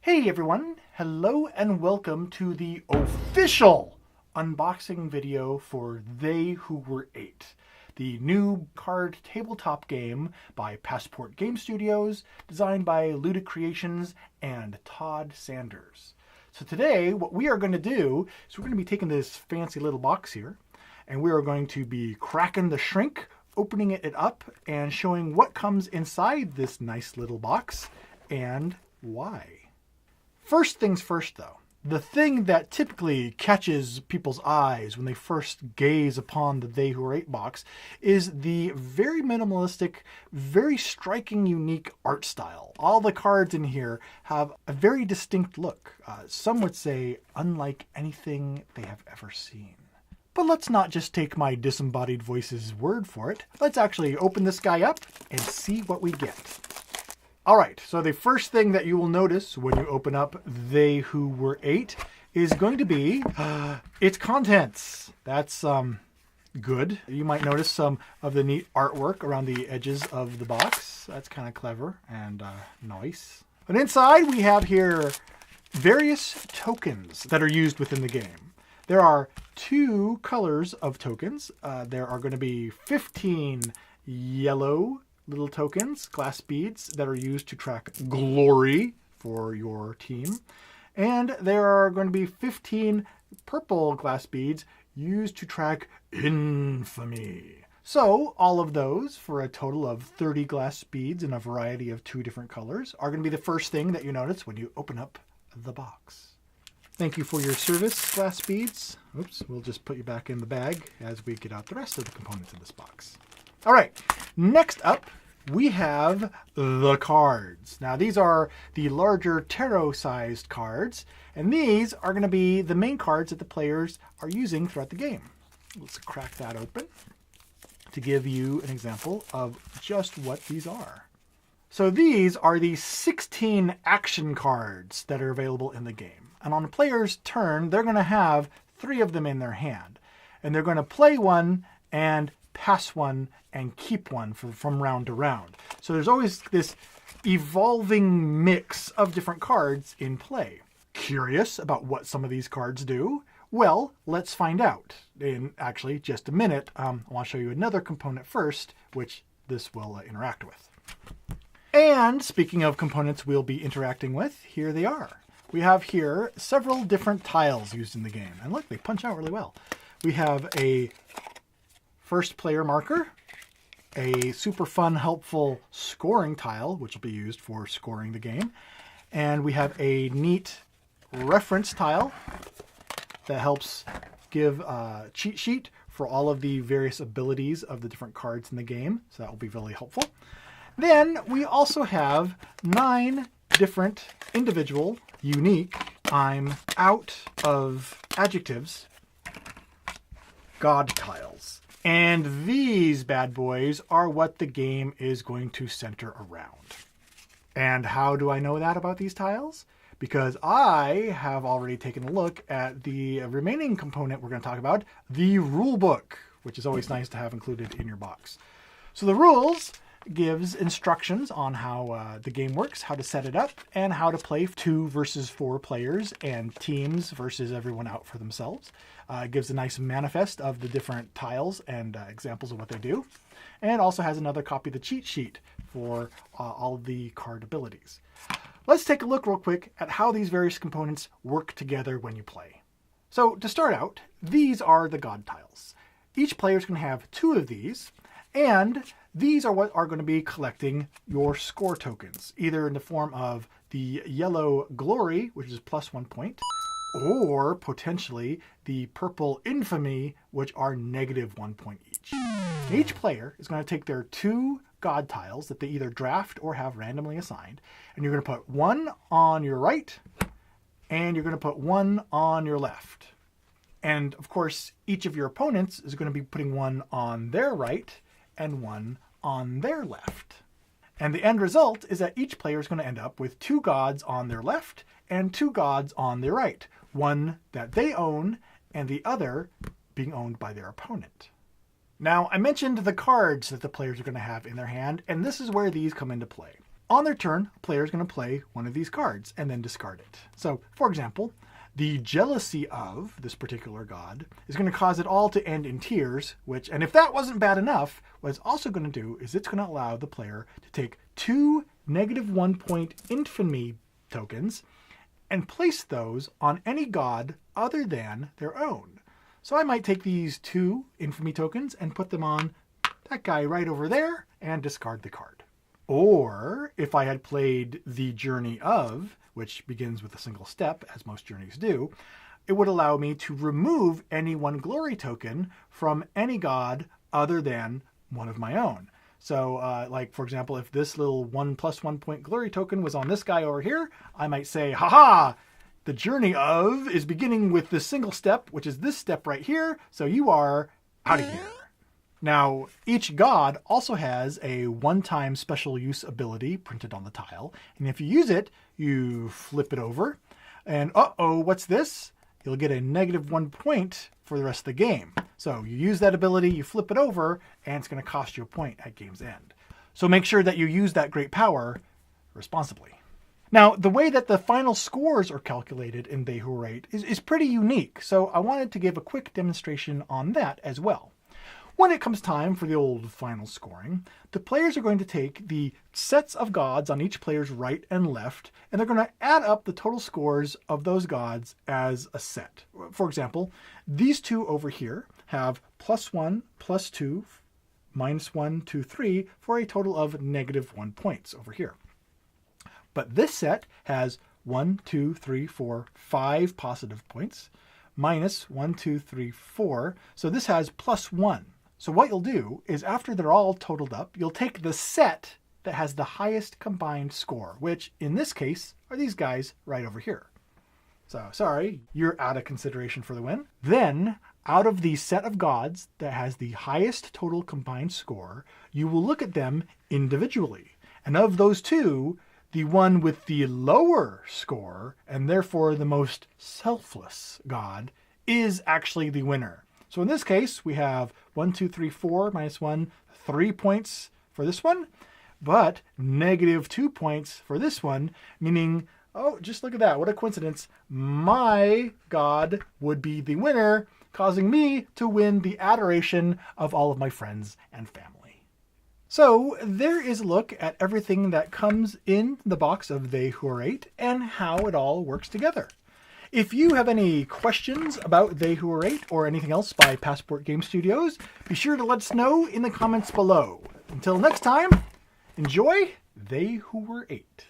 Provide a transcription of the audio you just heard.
Hey everyone, hello and welcome to the official unboxing video for They Who Were Eight, the new card tabletop game by Passport Game Studios, designed by Luda Creations and Todd Sanders. So today what we are going to do is we're going to be taking this fancy little box here and we are going to be cracking the shrink, opening it up and showing what comes inside this nice little box and why. First things first, though, the thing that typically catches people's eyes when they first gaze upon the They Who Are Eight box is the very minimalistic, very striking, unique art style. All the cards in here have a very distinct look. Some would say unlike anything they have ever seen. But let's not just take my disembodied voice's word for it. Let's actually open this guy up and see what we get. All right, so the first thing that you will notice when you open up They Who Were Eight is going to be its contents. That's good. You might notice some of the neat artwork around the edges of the box. That's kind of clever and nice. And inside we have here various tokens that are used within the game. There are two colors of tokens. There are going to be 15 yellow little tokens, glass beads, that are used to track glory for your team. And there are going to be 15 purple glass beads used to track infamy. So all of those, for a total of 30 glass beads in a variety of 2 different colors, are going to be the first thing that you notice when you open up the box. Thank you for your service, glass beads. Oops, we'll just put you back in the bag as we get out the rest of the components in this box. All right, next up, we have the cards. Now, these are the larger tarot-sized cards, and these are going to be the main cards that the players are using throughout the game. Let's crack that open to give you an example of just what these are. So these are the 16 action cards that are available in the game. And on a player's turn, they're going to have 3 of them in their hand. And they're going to play one and pass one and keep one from round to round. So there's always this evolving mix of different cards in play. Curious about what some of these cards do? Well, let's find out in actually just a minute. I want to show you another component first, which this will interact with. And speaking of components we'll be interacting with, here they are. We have here several different tiles used in the game. And look, they punch out really well. We have a first player marker, a super fun, helpful scoring tile, which will be used for scoring the game. And we have a neat reference tile that helps give a cheat sheet for all of the various abilities of the different cards in the game. So that will be really helpful. Then we also have 9 different individual, unique, I'm out of adjectives, god tiles. And these bad boys are what the game is going to center around. And how do I know that about these tiles? Because I have already taken a look at the remaining component we're going to talk about, the rule book, which is always nice to have included in your box. So the rules gives instructions on how the game works, how to set it up, and how to play 2 versus 4 players and teams versus everyone out for themselves. It gives a nice manifest of the different tiles and examples of what they do, and also has another copy of the cheat sheet for all of the card abilities. Let's take a look real quick at how these various components work together when you play. So to start out, these are the god tiles. Each player is going to have 2 of these, and these are what are going to be collecting your score tokens, either in the form of the yellow glory, which is +1 point, or potentially the purple infamy, which are -1 point each. Each player is going to take their 2 god tiles that they either draft or have randomly assigned, and you're going to put 1 on your right, and you're going to put 1 on your left. And of course, each of your opponents is going to be putting 1 on their right and 1 on their left. And the end result is that each player is going to end up with 2 gods on their left and 2 gods on their right. One that they own and the other being owned by their opponent. Now, I mentioned the cards that the players are going to have in their hand, and this is where these come into play. On their turn, a player is going to play one of these cards and then discard it. So, for example, the jealousy of this particular god is going to cause it all to end in tears, which, and if that wasn't bad enough, what it's also going to do is it's going to allow the player to take 2 -1 point infamy tokens and place those on any god other than their own. So I might take these 2 infamy tokens and put them on that guy right over there and discard the card. Or if I had played the Journey of, which begins with a single step, as most journeys do, it would allow me to remove any 1 glory token from any god other than one of my own. So, like, for example, if this little 1+1 point glory token was on this guy over here, I might say, haha, the Journey of is beginning with this single step, which is this step right here, so you are out of here. Now, each god also has a one-time special use ability printed on the tile, and if you use it, you flip it over, and uh-oh, what's this? You'll get a -1 point for the rest of the game. So you use that ability, you flip it over, and it's going to cost you a point at game's end. So make sure that you use that great power responsibly. Now, the way that the final scores are calculated in They Who Were 8 is pretty unique, so I wanted to give a quick demonstration on that as well. When it comes time for the old final scoring, the players are going to take the sets of gods on each player's right and left, and they're going to add up the total scores of those gods as a set. For example, these 2 over here have +1, +2, -1, 2, 3 for a total of -1 points over here. But this set has 1, 2, 3, 4, 5 positive points, -1, 2, 3, 4. So this has +1. So what you'll do is after they're all totaled up, you'll take the set that has the highest combined score, which in this case are these guys right over here. So sorry, you're out of consideration for the win. Then out of the set of gods that has the highest total combined score, you will look at them individually. And of those 2, the one with the lower score, and therefore the most selfless god, is actually the winner. So in this case, we have 1, 2, 3, 4, -1, 3 points for this one, but -2 points for this one, meaning, oh, just look at that. What a coincidence. My god would be the winner, causing me to win the adoration of all of my friends and family. So there is a look at everything that comes in the box of They Who Were 8 and how it all works together. If you have any questions about They Who Were 8 or anything else by Passport Game Studios, be sure to let us know in the comments below. Until next time, enjoy They Who Were 8.